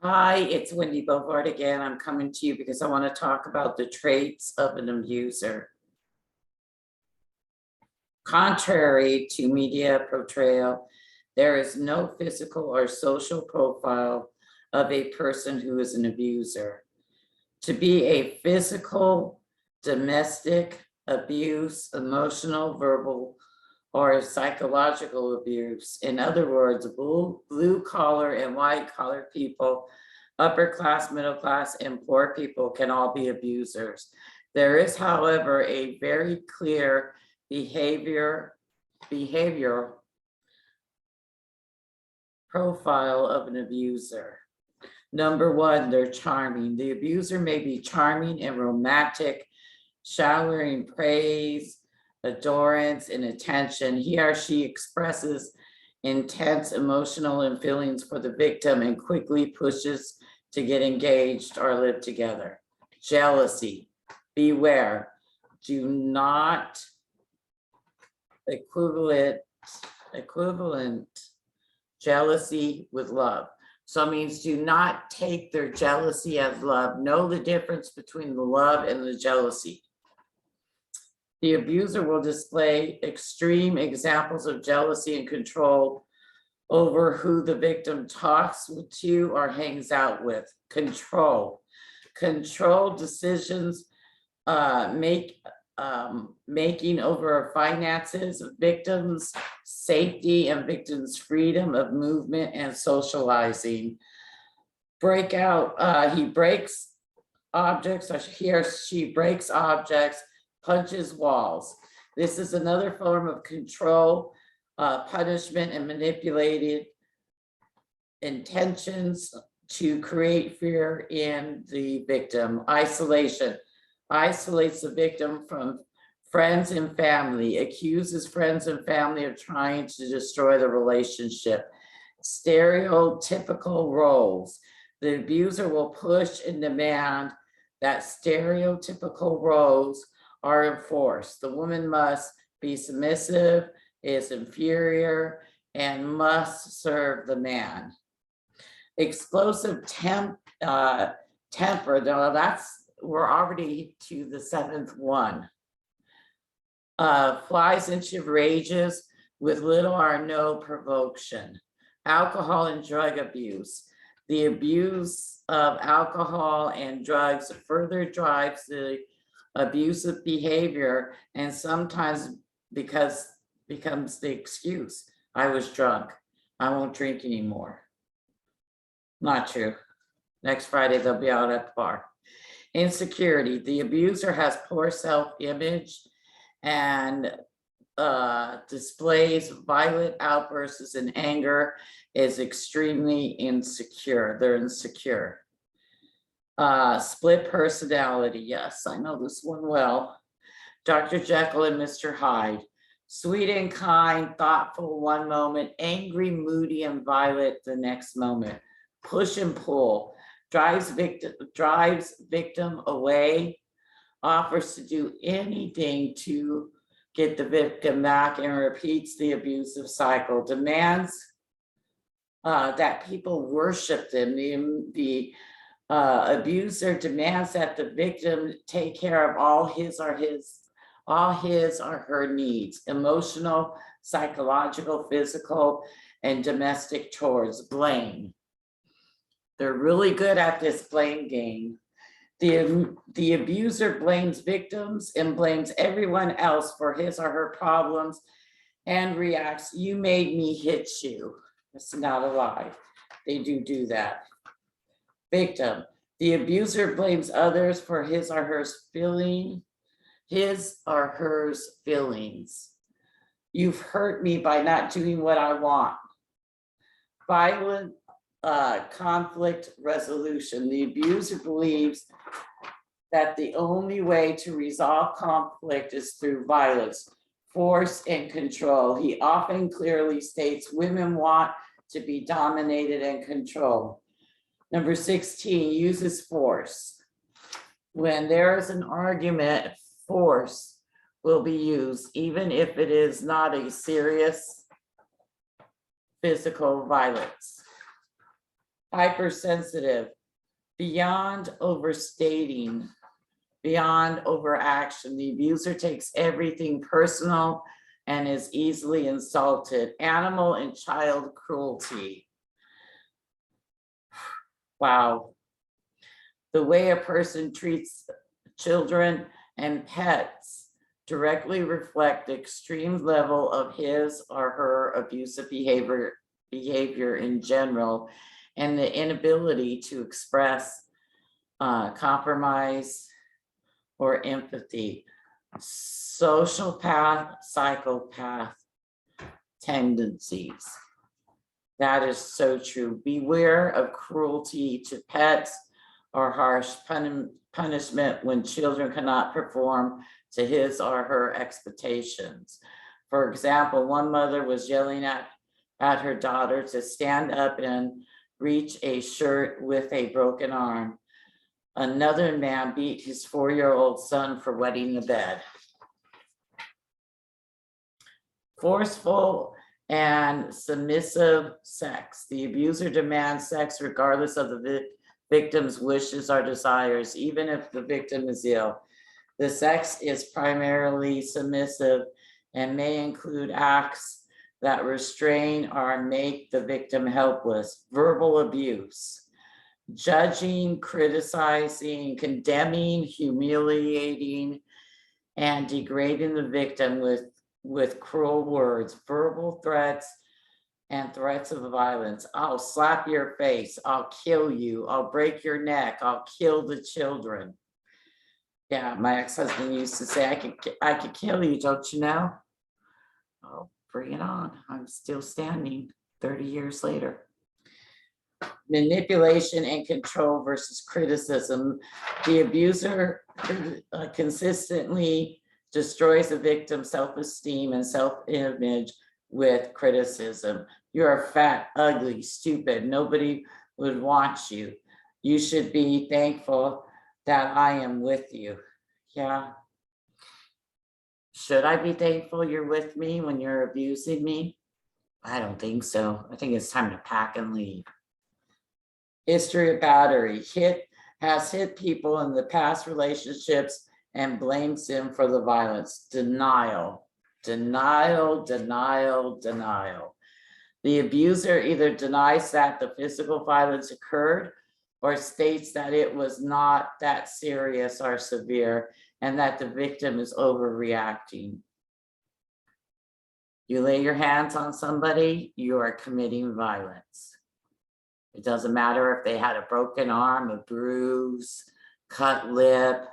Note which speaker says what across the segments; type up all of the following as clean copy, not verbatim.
Speaker 1: Hi, it's Wendy Bovard again. I'm coming to you because I want to talk about the traits of an abuser. Contrary to media portrayal, there is no physical or social profile of a person who is an abuser. To be a physical, domestic abuse, emotional, verbal, or psychological abuse. In other words, blue collar and white collar people, upper class, middle class, and poor people can all be abusers. There is, however, a very clear behavioral profile of an abuser. Number one, they're charming. The abuser may be charming and romantic, showering praise, adorance, and attention. He or she expresses intense emotional and feelings for the victim and quickly pushes to get engaged or live together. Jealousy. Beware. Do not equivalent jealousy with love. So it means do not take their jealousy as love. Know the difference between the love and the jealousy. The abuser will display extreme examples of jealousy and control over who the victim talks to or hangs out with. Control decisions, making over finances, victims' safety, and victims' freedom of movement and socializing. He breaks objects, or he or she breaks objects, punches walls. This is another form of control, punishment, and manipulated intentions to create fear in the victim. Isolation. Isolates the victim from friends and family, accuses friends and family of trying to destroy the relationship. Stereotypical roles. The abuser will push and demand that stereotypical roles are enforced. The woman must be submissive, is inferior, and must serve the man. Explosive temper, though we're already to the seventh one. Flies into rages with little or no provocation. Alcohol and drug abuse. The abuse of alcohol and drugs further drives the abusive behavior, and sometimes becomes the excuse. I was drunk. I won't drink anymore. Not true. Next Friday, they'll be out at the bar. Insecurity. The abuser has poor self-image and displays violent outbursts and anger, is extremely insecure. They're insecure. Split personality. Yes, I know this one well. Dr. Jekyll and Mr. Hyde. Sweet and kind, thoughtful one moment, angry, moody, and violent the next moment. Push and pull. Drives victim away, offers to do anything to get the victim back, and repeats the abusive cycle. Demands that people worship them. The abuser demands that the victim take care of all his or her needs: emotional, psychological, physical, and domestic chores. Blame. They're really good at this blame game. The abuser blames victims and blames everyone else for his or her problems and reacts, "You made me hit you." It's not a lie. They do that. Victim. The abuser blames others for his or her feelings. You've hurt me by not doing what I want. Violent conflict resolution. The abuser believes that the only way to resolve conflict is through violence, force, and control. He often clearly states women want to be dominated and controlled. Number 16, uses force. When there is an argument, force will be used, even if it is not a serious physical violence. hypersensitive, beyond overstating, beyond overaction. The abuser takes everything personal and is easily insulted. Animal and child cruelty. Wow. The way a person treats children and pets directly reflect the extreme level of his or her abusive behavior in general, and the inability to express compromise or empathy. Sociopath, psychopath tendencies. That is so true. Beware of cruelty to pets or harsh punishment when children cannot perform to his or her expectations. For example, one mother was yelling at her daughter to stand up and reach a shirt with a broken arm. Another man beat his 4-year-old son for wetting the bed. Forceful and submissive sex. The abuser demands sex regardless of the victim's wishes or desires, even if the victim is ill. The sex is primarily submissive and may include acts that restrain or make the victim helpless. Verbal abuse. Judging, criticizing, condemning, humiliating, and degrading the victim with cruel words, verbal threats, and threats of violence. I'll slap your face, I'll kill you, I'll break your neck, I'll kill the children. Yeah, my ex-husband used to say, I could kill you, don't you know? Oh, bring it on. I'm still standing 30 years later. Manipulation and control versus criticism. The abuser consistently destroys the victim's self-esteem and self-image with criticism. You're fat, ugly, stupid. Nobody would want you. You should be thankful that I am with you. Yeah. Should I be thankful you're with me when you're abusing me? I don't think so. I think it's time to pack and leave. History of battery. Has hit people in the past relationships and blames him for the violence. Denial, denial, denial, denial. The abuser either denies that the physical violence occurred or states that it was not that serious or severe and that the victim is overreacting. You lay your hands on somebody, you are committing violence. It doesn't matter if they had a broken arm, a bruise, cut lip,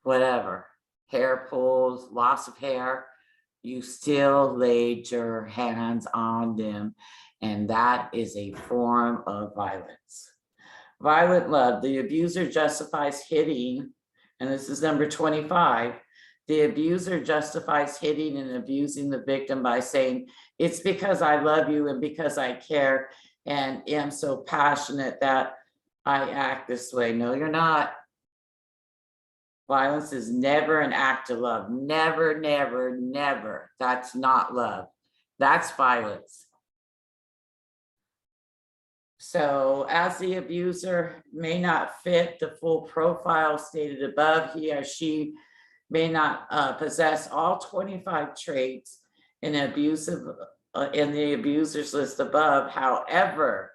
Speaker 1: whatever, hair pulls, loss of hair, you still laid your hands on them, and that is a form of violence. Violent love. The abuser justifies hitting, and this is number 25. The abuser justifies hitting and abusing the victim by saying, it's because I love you and because I care and am so passionate that I act this way. No, you're not. Violence is never an act of love. Never, never, never. That's not love. That's violence. So as the abuser may not fit the full profile stated above, he or she may not possess all 25 traits in the abuser's list above. However,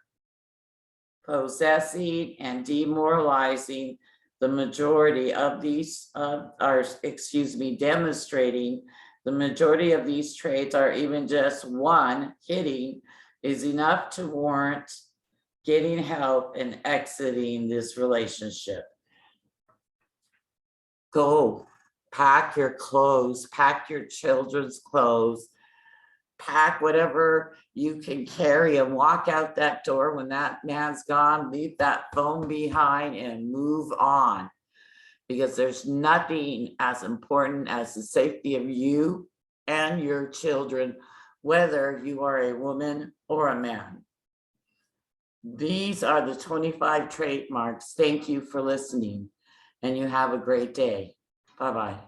Speaker 1: possessing and demoralizing the majority of these demonstrating the majority of these traits, or even just one, hitting, is enough to warrant getting help and exiting this relationship. Go, pack your clothes, pack your children's clothes, pack whatever you can carry and walk out that door when that man's gone. Leave that phone behind and move on, because there's nothing as important as the safety of you and your children, whether you are a woman or a man. These are the 25 trademarks. Thank you for listening, and you have a great day. Bye-bye.